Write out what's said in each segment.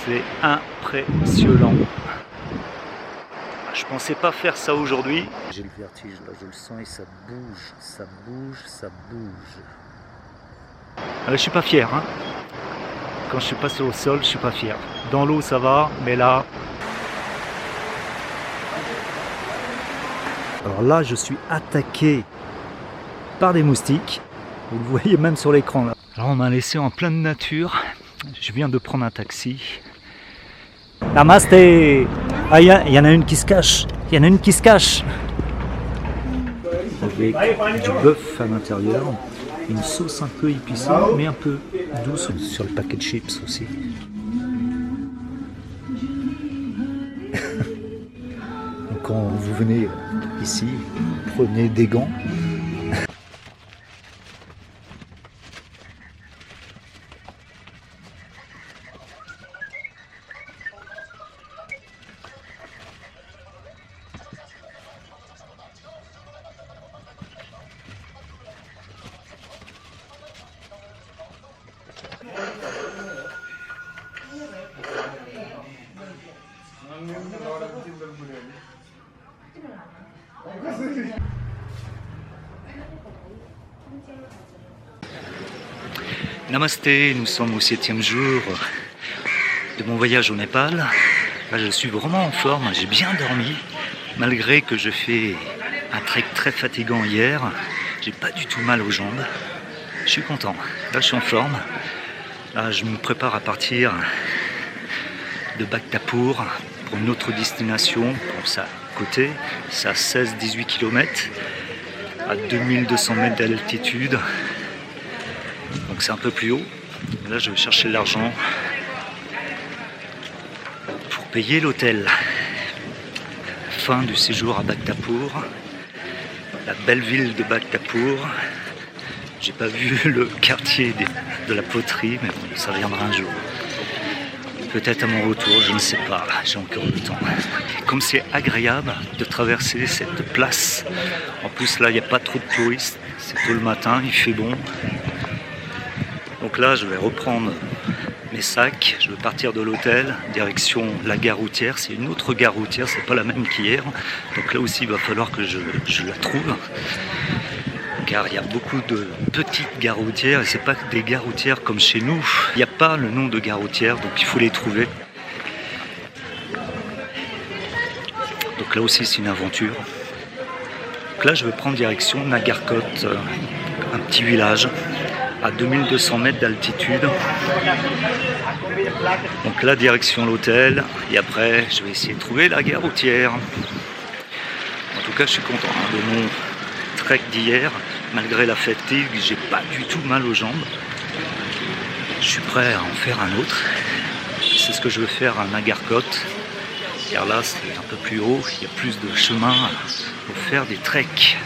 C'est impressionnant. Je pensais pas faire ça aujourd'hui. J'ai le vertige là, je le sens et ça bouge, ça bouge, ça bouge. Je suis pas fier, hein. Quand je suis passé au sol, je suis pas fier. Dans l'eau ça va, mais là... Alors là, je suis attaqué par des moustiques. Vous le voyez même sur l'écran là. Alors on m'a laissé en pleine nature. Je viens de prendre un taxi. Namasté. Ah, il y en a une qui se cache. Il y en a une qui se cache. Avec du bœuf à l'intérieur. Une sauce un peu épicée, mais un peu douce sur le paquet de chips aussi. Donc quand vous venez ici, prenez des gants. Namasté, nous sommes au 7e jour de mon voyage au Népal. Là, je suis vraiment en forme, j'ai bien dormi, malgré que je fais un trek très fatigant hier. J'ai pas du tout mal aux jambes. Je suis content, là je suis en forme. Là, je me prépare à partir de Bhaktapur pour une autre destination, pour ça côté, c'est à 16-18 km, à 2200 mètres d'altitude. Donc c'est un peu plus haut. Là je vais chercher de l'argent pour payer l'hôtel. Fin du séjour à Bhaktapur, la belle ville de Bhaktapur. J'ai pas vu le quartier de la poterie, mais bon, ça viendra un jour. Peut-être à mon retour, je ne sais pas, j'ai encore le temps. Comme c'est agréable de traverser cette place, en plus là il n'y a pas trop de touristes, c'est tôt le matin, il fait bon. Donc là je vais reprendre mes sacs, je vais partir de l'hôtel, direction la gare routière. C'est une autre gare routière, c'est pas la même qu'hier. Donc là aussi il va falloir que je la trouve. Car il y a beaucoup de petites gares routières et c'est pas des gares routières comme chez nous. Il n'y a pas le nom de gare routière, donc il faut les trouver. Donc là aussi c'est une aventure. Donc là je vais prendre direction Nagarkot, un petit village à 2200 mètres d'altitude. Donc là direction l'hôtel et après je vais essayer de trouver la gare routière. En tout cas je suis content de mon trek d'hier. Malgré la fatigue, j'ai pas du tout mal aux jambes. Je suis prêt à en faire un autre. C'est ce que je veux faire à Nagarkot. Car là, c'est un peu plus haut, il y a plus de chemin pour faire des treks.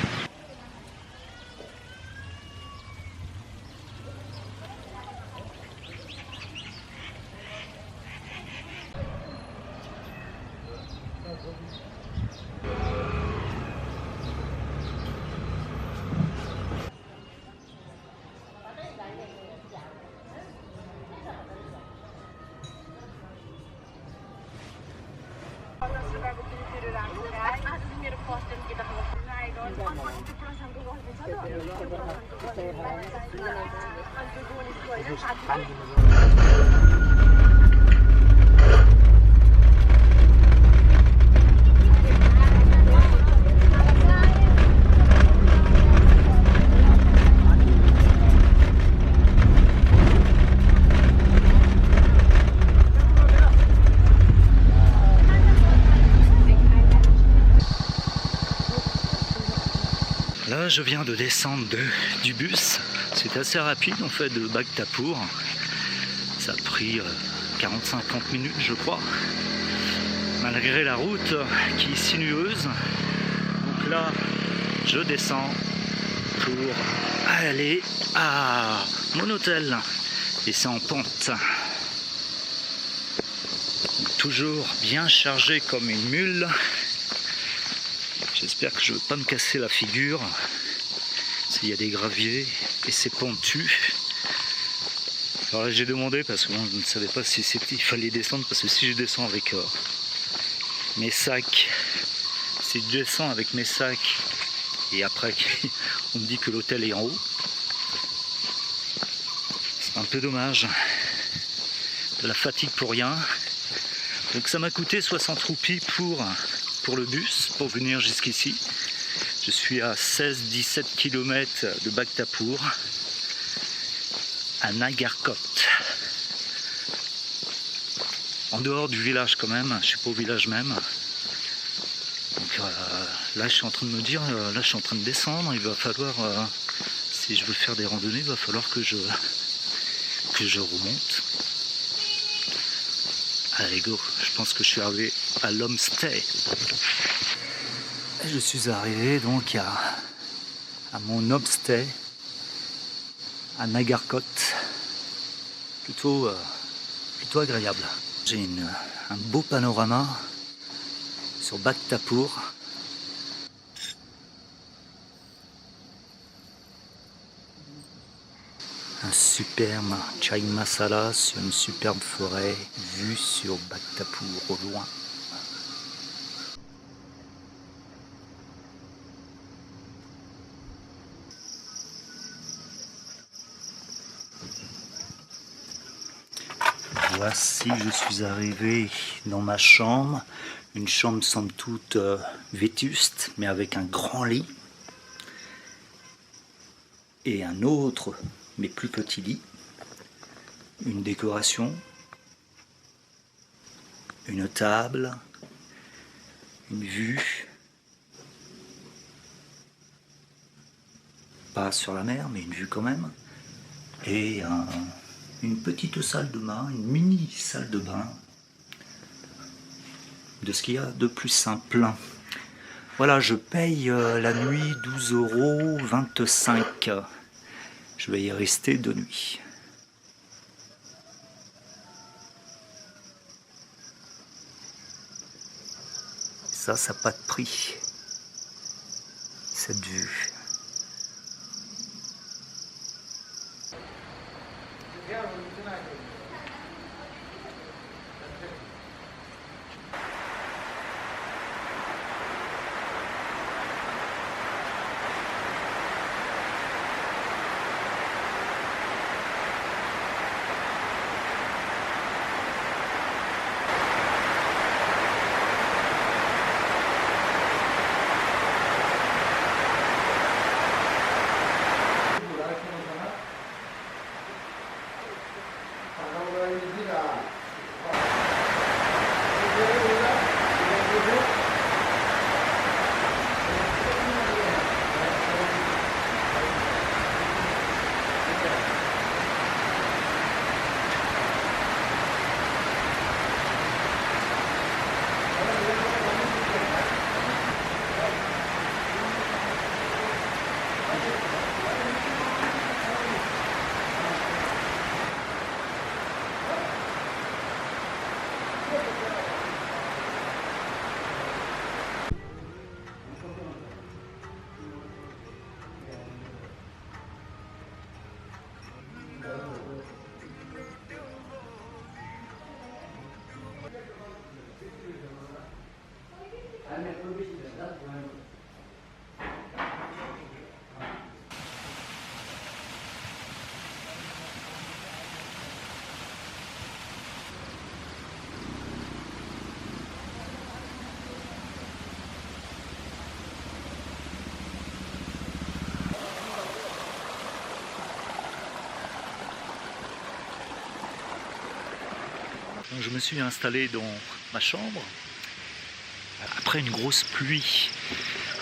Là, je viens de descendre du bus. C'est assez rapide en fait de Bhaktapur. Ça a pris 40-50 minutes je crois. Malgré la route qui est sinueuse. Donc là, je descends pour aller à mon hôtel. Et c'est en pente. Donc, toujours bien chargé comme une mule. J'espère que je ne vais pas me casser la figure. Il y a des graviers et c'est pentu. Alors là, j'ai demandé parce qu'on ne savait pas si il fallait descendre, parce que si je descends avec mes sacs, si je descends avec mes sacs et après on me dit que l'hôtel est en haut, c'est un peu dommage, de la fatigue pour rien. Donc ça m'a coûté 60 roupies pour le bus, pour venir jusqu'ici. Je suis à 16-17 km de Bhaktapur, à Nagarkot. En dehors du village quand même, je suis pas au village même. Donc là je suis en train de me dire, là je suis en train de descendre, il va falloir, si je veux faire des randonnées, il va falloir que je remonte. Allez go, je pense que je suis arrivé à l'homestay. Je suis arrivé donc à mon homestay à Nagarkot. Plutôt agréable. J'ai un beau panorama sur Bhaktapur. Un superbe chai masala sur une superbe forêt, vue sur Bhaktapur au loin. Voici, je suis arrivé dans ma chambre, une chambre somme toute vétuste, mais avec un grand lit, et un autre, mais plus petit lit, une décoration, une table, une vue, pas sur la mer, mais une vue quand même, et une petite salle de bain, une mini salle de bain, de ce qu'il y a de plus simple. Voilà, je paye la nuit 12,25 €. Je vais y rester 2 nuits. Ça n'a pas de prix, cette vue. Donc je me suis installé dans ma chambre après une grosse pluie.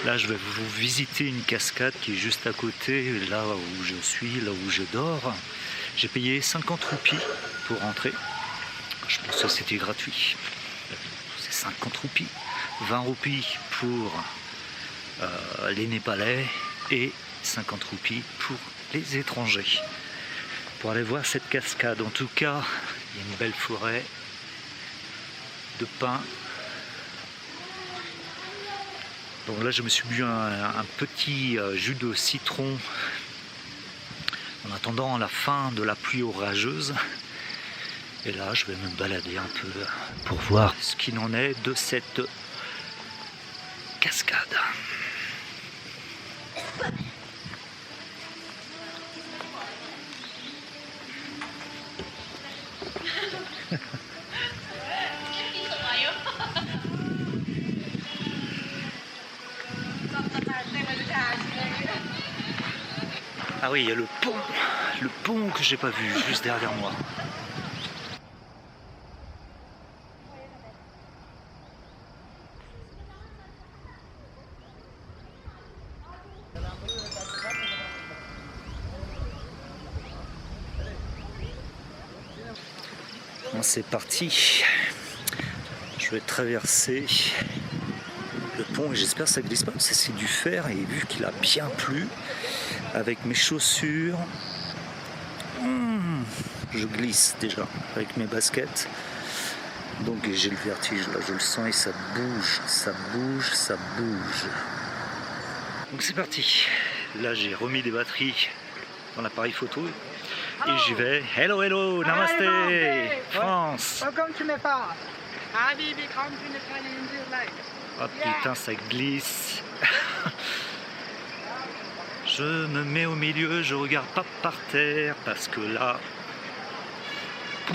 Là je vais vous visiter une cascade qui est juste à côté, là où je suis, là où je dors. J'ai payé 50 roupies pour rentrer. Je pense que c'était gratuit. C'est 50 roupies. 20 roupies pour les Népalais et 50 roupies pour les étrangers. Pour aller voir cette cascade. En tout cas, il y a une belle forêt de pins. Donc là je me suis bu un petit jus de citron en attendant la fin de la pluie orageuse. Et là, je vais me balader un peu pour voir ce qu'il en est de cette cascade. Ah oui, il y a le pont que j'ai pas vu, juste derrière moi. Bon, c'est parti. Je vais traverser le pont et j'espère que ça glisse pas parce que c'est du fer et vu qu'il a bien plu avec mes chaussures, je glisse déjà avec mes baskets. Donc j'ai le vertige là, je le sens et ça bouge, ça bouge, ça bouge. Donc c'est parti. Là j'ai remis des batteries dans l'appareil photo et j'y vais. Hello, hello, namaste, France. Welcome to Nepal. Habibi, come to Nepal in your life. Oh putain, ça glisse. Je me mets au milieu, je regarde pas par terre parce que là, c'est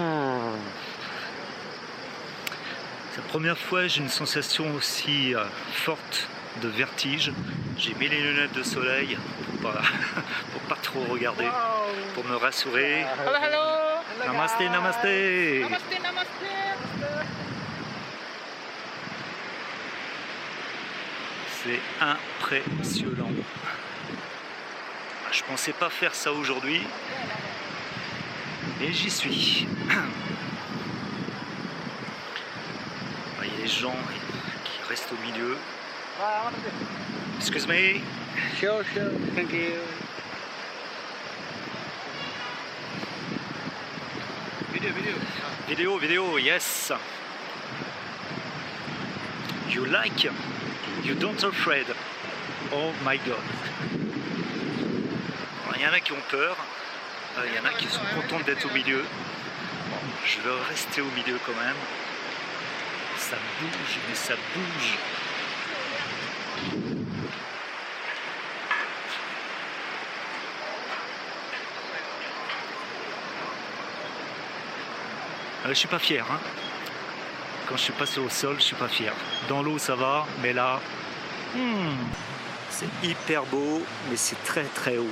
la première fois que j'ai une sensation aussi forte de vertige. J'ai mis les lunettes de soleil pour pas trop regarder, pour me rassurer. Hello, hello. Namaste, namaste. Namaste, namaste. C'est impressionnant. Je pensais pas faire ça aujourd'hui, et j'y suis. Il y a des gens qui restent au milieu. Excuse me. Sure, sure. Thank you. Video, yes. You like? You don't afraid. Oh my god. Il y en a qui ont peur, il y en a qui sont contents d'être au milieu. Bon, je vais rester au milieu quand même. Ça bouge, mais ça bouge. Je suis pas fier, hein. Quand je suis passé au sol, je suis pas fier. Dans l'eau ça va, mais là, c'est hyper beau, mais c'est très très haut.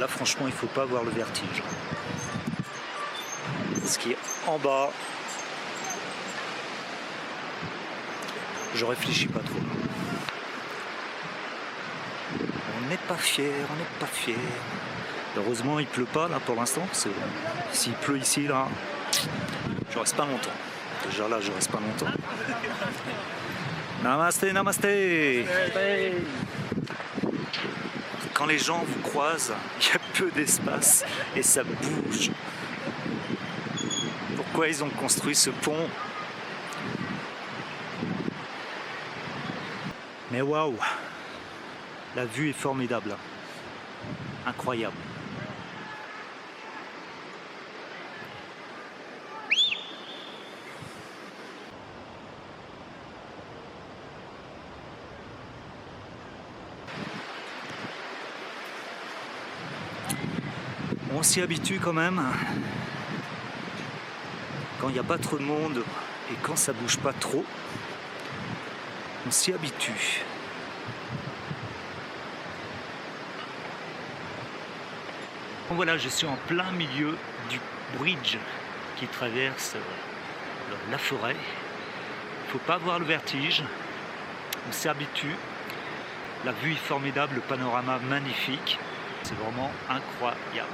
Là franchement il faut pas avoir le vertige. Ce qui est en bas, je réfléchis pas trop. On n'est pas fier, on n'est pas fier. Heureusement il pleut pas là pour l'instant, parce que s'il pleut ici là, je reste pas longtemps. Déjà là je reste pas longtemps. Namaste, namaste. Quand les gens vous croisent, il y a peu d'espace et ça bouge. Pourquoi ils ont construit ce pont? Mais waouh, la vue est formidable, incroyable. On s'y habitue quand même. Quand il n'y a pas trop de monde et quand ça bouge pas trop, on s'y habitue. Voilà, je suis en plein milieu du bridge qui traverse la forêt. Il ne faut pas avoir le vertige, on s'y habitue. La vue est formidable, le panorama magnifique. C'est vraiment incroyable.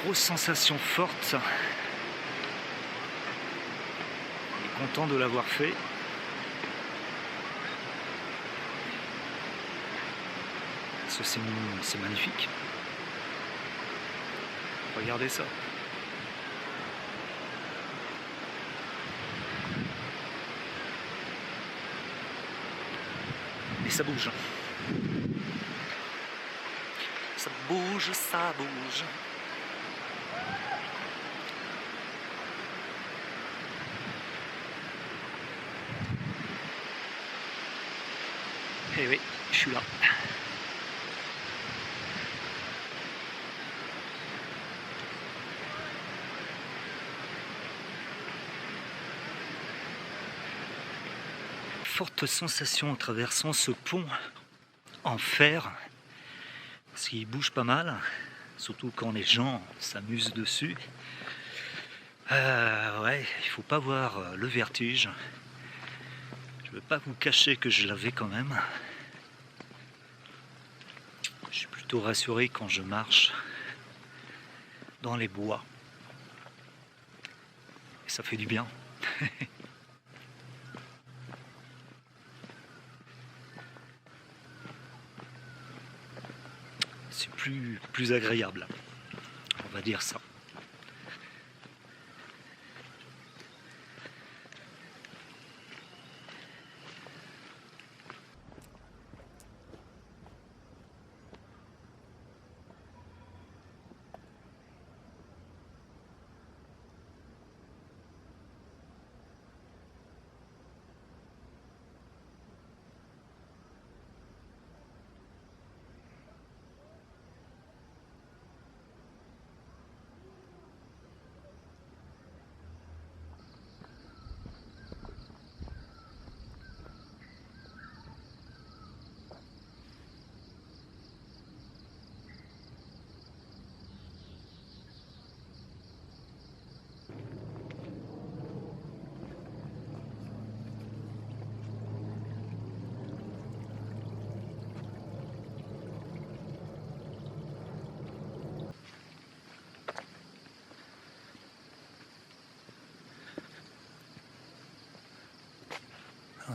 Grosse sensation forte. On est content de l'avoir fait. Parce que c'est magnifique. Regardez ça. Et ça bouge. Ça bouge, ça bouge. Eh oui, je suis là. Forte sensation en traversant ce pont en fer, parce qu'il bouge pas mal, surtout quand les gens s'amusent dessus. Ouais, il faut pas avoir le vertige. Je veux pas vous cacher que je l'avais quand même. Je suis plutôt rassuré quand je marche dans les bois. Et ça fait du bien. C'est plus agréable, on va dire ça.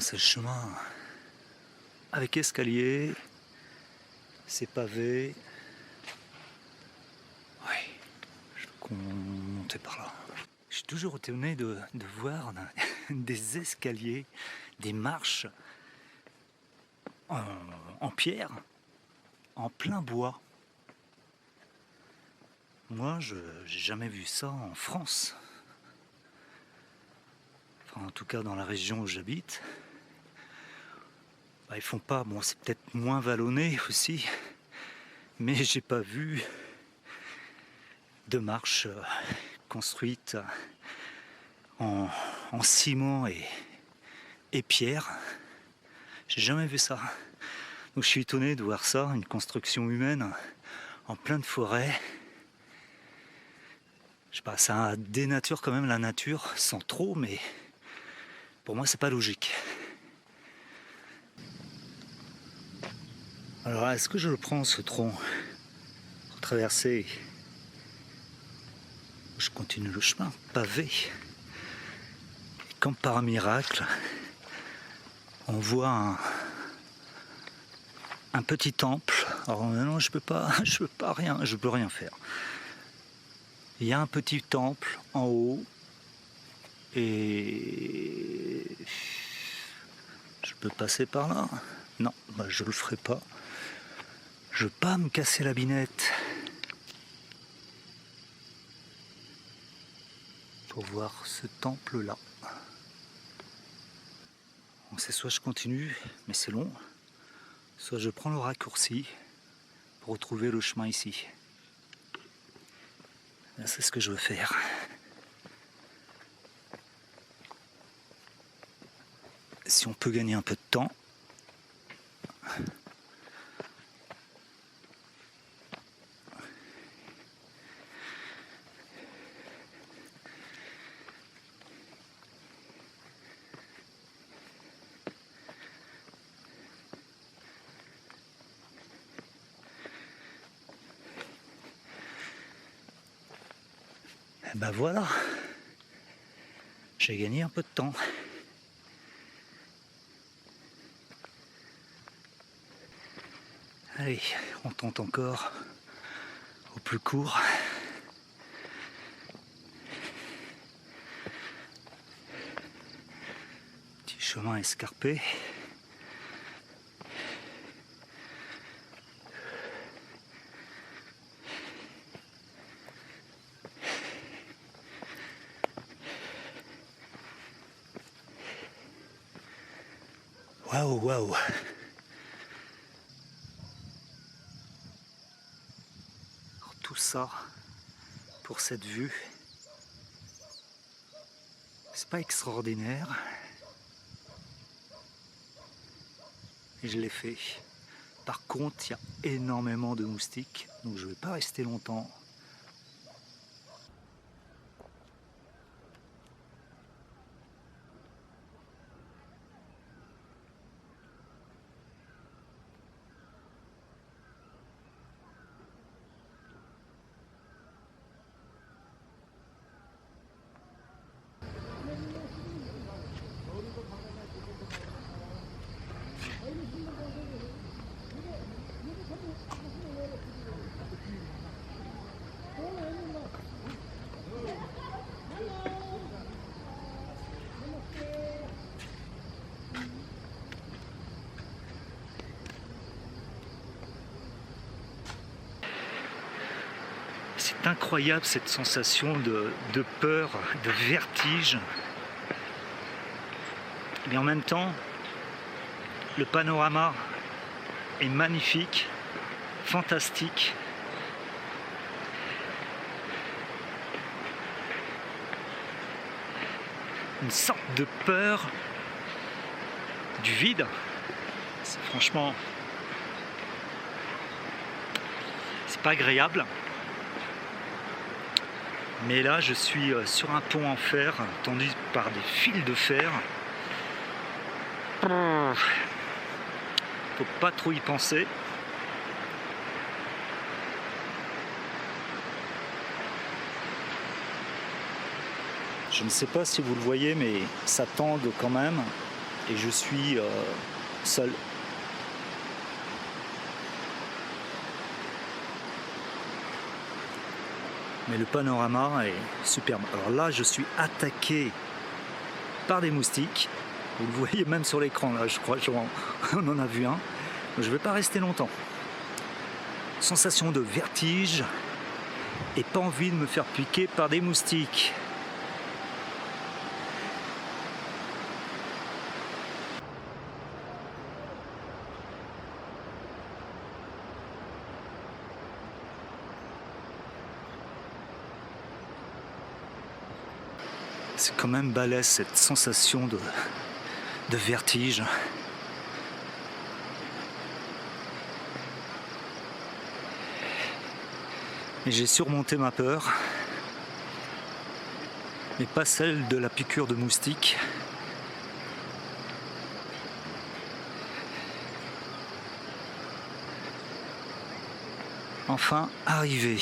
C'est le chemin avec escalier, c'est pavé. Oui, je peux monter par là. Je suis toujours étonné de voir des escaliers, des marches en pierre, en plein bois. Moi, je n'ai jamais vu ça en France. Enfin, en tout cas, dans la région où j'habite. Ils font pas, bon, c'est peut-être moins vallonné aussi, mais j'ai pas vu de marche construite en ciment et pierre. J'ai jamais vu ça. Donc je suis étonné de voir ça, une construction humaine en pleine forêt. Je sais pas, ça dénature quand même la nature, sans trop, mais pour moi c'est pas logique. Alors est-ce que je le prends ce tronc pour traverser? Je continue le chemin pavé. Et comme par miracle, on voit un petit temple. Alors non, je peux pas rien faire. Il y a un petit temple en haut et je peux passer par là. Non, je le ferai pas. Je veux pas me casser la binette pour voir ce temple-là. Donc c'est soit je continue, mais c'est long, soit je prends le raccourci pour retrouver le chemin ici. Là, c'est ce que je veux faire. Si on peut gagner un peu de temps. Et ben voilà, j'ai gagné un peu de temps. Allez, on tente encore au plus court. chemin escarpé. Waouh, waouh. Tout ça pour cette vue. C'est pas extraordinaire. Et je l'ai fait. Par contre, il y a énormément de moustiques, donc je vais pas rester longtemps. C'est incroyable cette sensation de peur, de vertige. Mais en même temps, le panorama est magnifique, fantastique. Une sorte de peur du vide. C'est franchement, c'est pas agréable. Mais là, je suis sur un pont en fer, tendu par des fils de fer. Faut pas trop y penser. Je ne sais pas si vous le voyez, mais ça tangue quand même. Et je suis seul. Mais le panorama est superbe. Alors là, je suis attaqué par des moustiques. Vous le voyez même sur l'écran, là, je crois, on en a vu un. Je ne vais pas rester longtemps. Sensation de vertige et pas envie de me faire piquer par des moustiques. C'est quand même balèze cette sensation de vertige. Et j'ai surmonté ma peur, mais pas celle de la piqûre de moustique. Enfin arrivé.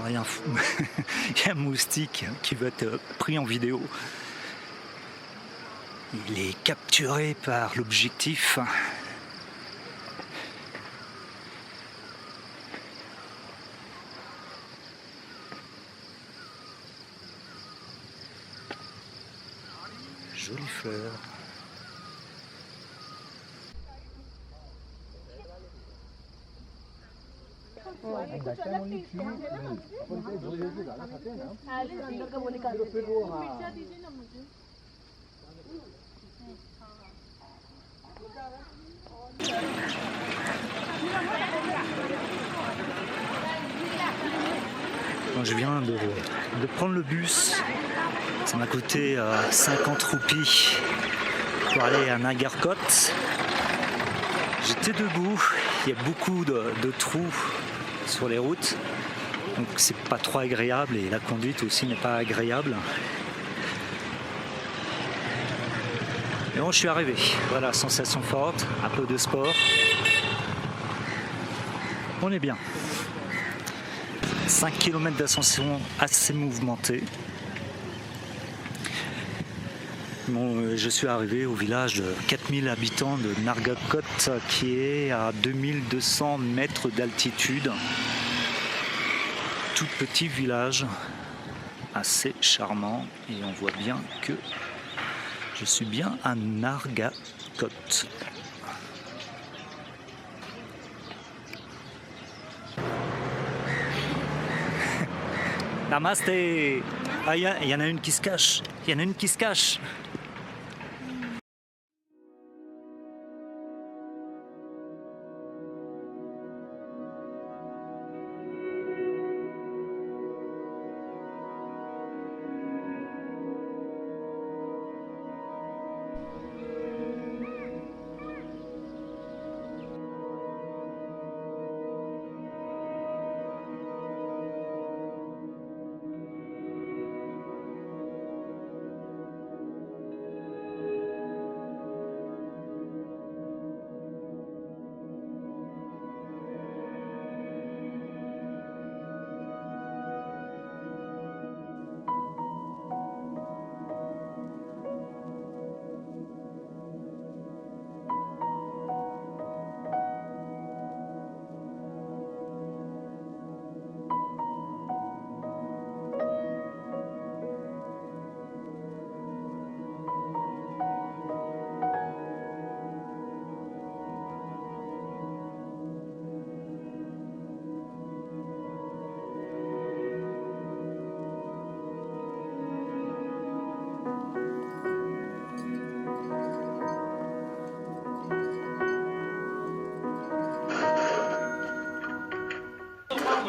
Il y a un moustique qui va être pris en vidéo. Il est capturé par l'objectif. Jolie fleur. Je viens de prendre le bus. Ça m'a coûté 50 roupies pour aller à Nagarkot. J'étais debout. Il y a beaucoup de trous sur les routes. Donc c'est pas trop agréable et la conduite aussi n'est pas agréable. Mais bon, je suis arrivé. Voilà, sensation forte, un peu de sport. On est bien. 5 km d'ascension assez mouvementée. Bon, je suis arrivé au village de 4000 habitants de Nargakot qui est à 2200 mètres d'altitude. Tout petit village, assez charmant, et on voit bien que je suis bien à Nargakot. Namasté. Ah, il y en a une qui se cache. Il y en a une qui se cache.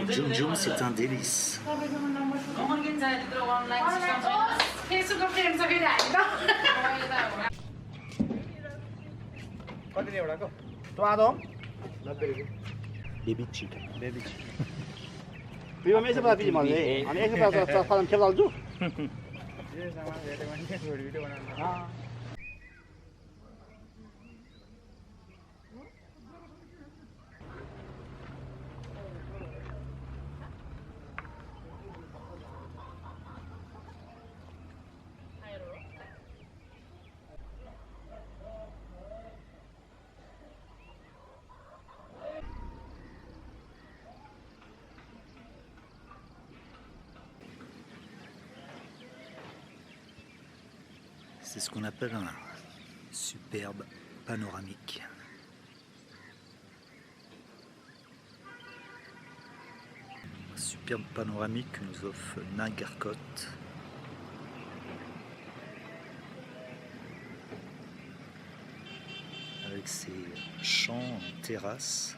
Jum Jum, c'est un délice. Baby chicken. C'est ce qu'on appelle un superbe panoramique. Un superbe panoramique que nous offre Nargakot. Avec ses champs en terrasse.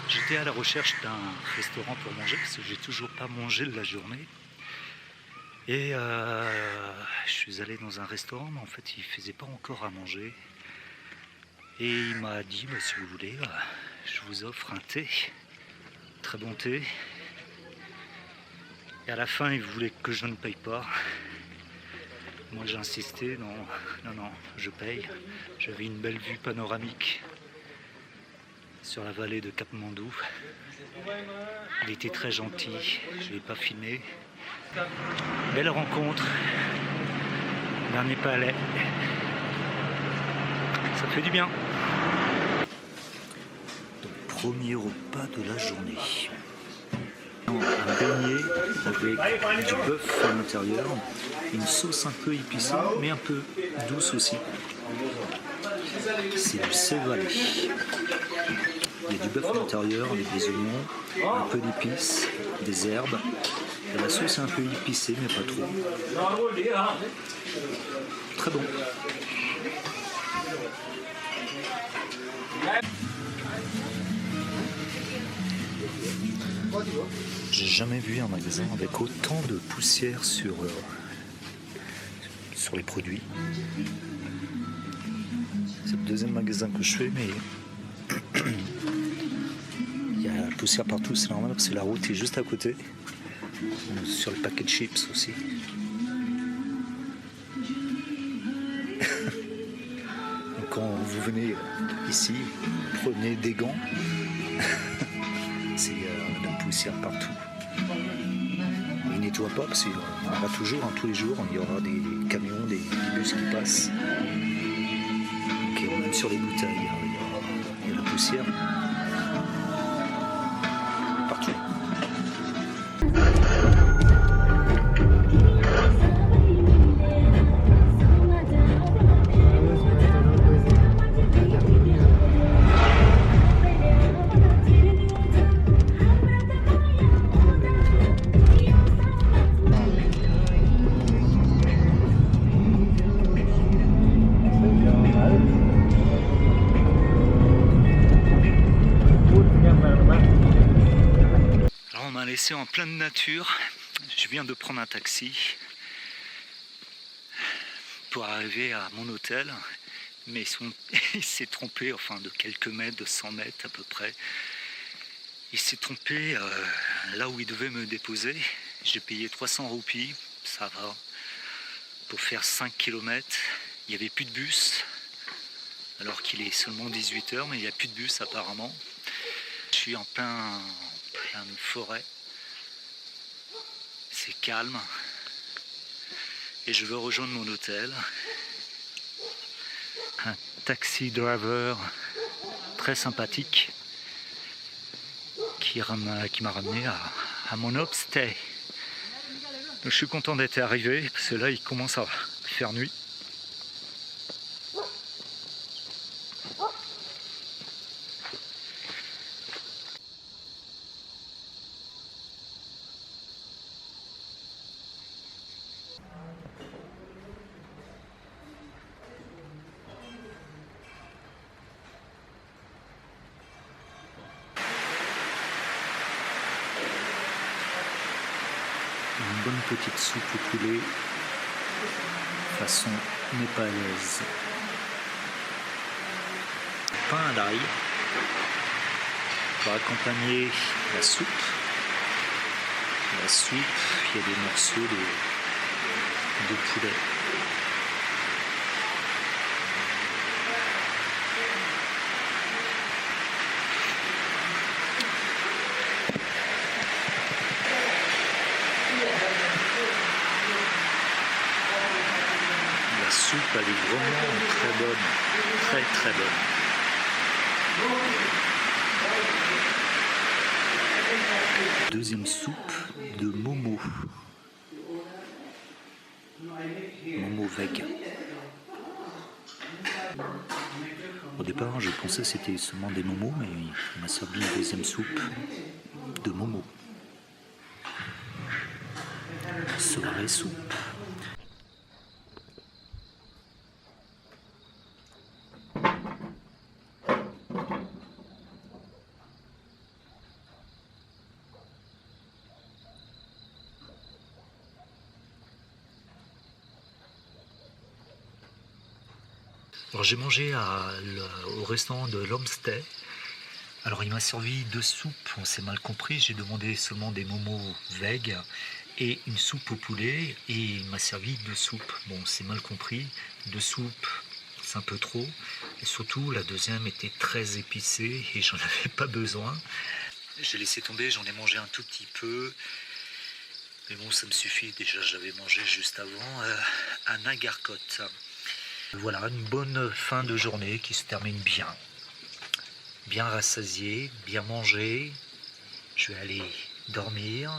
J'étais à la recherche d'un restaurant pour manger parce que j'ai toujours pas mangé de la journée. Et je suis allé dans un restaurant, mais en fait il faisait pas encore à manger. Et il m'a dit, bah, si vous voulez, je vous offre un thé, très bon thé. Et à la fin il voulait que je ne paye pas. Moi j'ai insisté, non, je paye. J'avais une belle vue panoramique sur la vallée de Katmandou. Il était très gentil, je ne l'ai pas filmé. Belle rencontre, dernier palais. Ça fait du bien. Donc, premier repas de la journée. Un beignet avec du bœuf à l'intérieur, une sauce un peu épicée, mais un peu douce aussi. C'est du cévalé. Il y a du bœuf à l'intérieur avec des oignons, un peu d'épices, des herbes. Et la sauce est un peu épicée, mais pas trop. Très bon. J'ai jamais vu un magasin avec autant de poussière sur les produits. C'est le deuxième magasin que je fais, mais il y a la poussière partout, c'est normal parce que la route est juste à côté. Sur le paquet de chips aussi. Donc quand vous venez ici, prenez des gants. C'est la poussière partout. Ils ne nettoient pas parce qu'il y en aura toujours, tous les jours, il y aura des camions, des bus qui passent. Donc, même sur les bouteilles, il y a la poussière. Partout. Laissé en pleine nature, je viens de prendre un taxi pour arriver à mon hôtel, mais il s'est trompé, enfin de quelques mètres, de 100 mètres à peu près. Il s'est trompé là où il devait me déposer. J'ai payé 300 roupies, ça va, pour faire 5 km. Il n'y avait plus de bus, alors qu'il est seulement 18h, mais il n'y a plus de bus apparemment. Je suis en pleine forêt. C'est calme et je veux rejoindre mon hôtel. Un taxi driver très sympathique qui m'a ramené à mon homestay. Donc, je suis content d'être arrivé parce que là il commence à faire nuit. Une bonne petite soupe au poulet façon népalaise. Pain à l'ail pour accompagner la soupe. La soupe, il y a des morceaux de poulet. La soupe, elle est vraiment très bonne, très très bonne. Deuxième soupe de momo. Momo vegan. Au départ, je pensais que c'était seulement des momos, mais il m'a servi une deuxième soupe de momo. Soirée soupe. Alors j'ai mangé au restaurant de l'Homestay. Alors il m'a servi 2 soupes, on s'est mal compris, j'ai demandé seulement des momos veg et une soupe au poulet et il m'a servi 2 soupes. Bon, c'est mal compris, 2 soupes c'est un peu trop et surtout la deuxième était très épicée et j'en avais pas besoin. J'ai laissé tomber, j'en ai mangé un tout petit peu. Mais bon, ça me suffit, déjà j'avais mangé juste avant un agarcote. Voilà, une bonne fin de journée qui se termine bien. Bien rassasié, bien mangé. Je vais aller dormir.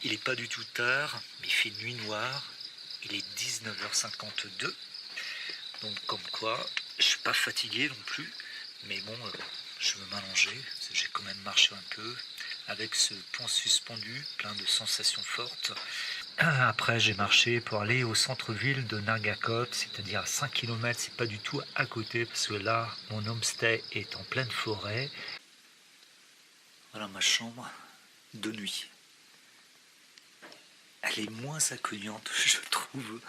Il n'est pas du tout tard, mais il fait nuit noire. Il est 19h52. Donc comme quoi, je suis pas fatigué non plus. Mais bon, je veux m'allonger. J'ai quand même marché un peu. Avec ce pont suspendu, plein de sensations fortes. Après, j'ai marché pour aller au centre-ville de Nargakot, c'est-à-dire à 5 km, c'est pas du tout à côté, parce que là, mon homestay est en pleine forêt. Voilà ma chambre, de nuit. Elle est moins accueillante, je trouve.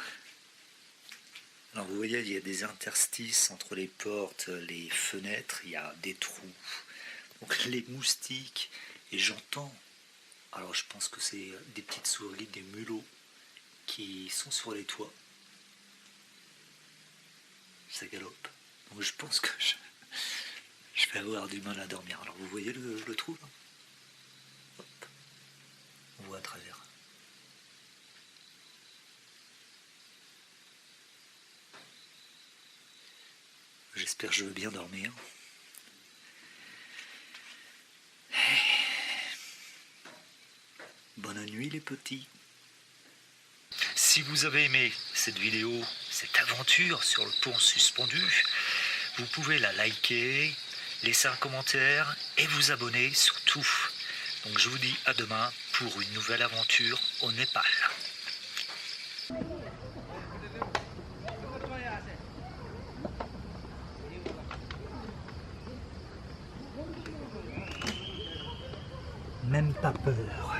Alors vous voyez, il y a des interstices entre les portes, les fenêtres, il y a des trous. Donc les moustiques, et j'entends, alors je pense que c'est des petites souris, des mulots qui sont sur les toits. Ça galope. Donc je pense que je vais avoir du mal à dormir. Alors vous voyez le trou là ? Hop. On voit à travers. J'espère que je veux bien dormir. Bonne nuit les petits. Si vous avez aimé cette vidéo, cette aventure sur le pont suspendu, vous pouvez la liker, laisser un commentaire et vous abonner surtout. Donc je vous dis à demain pour une nouvelle aventure au Népal. Même pas peur.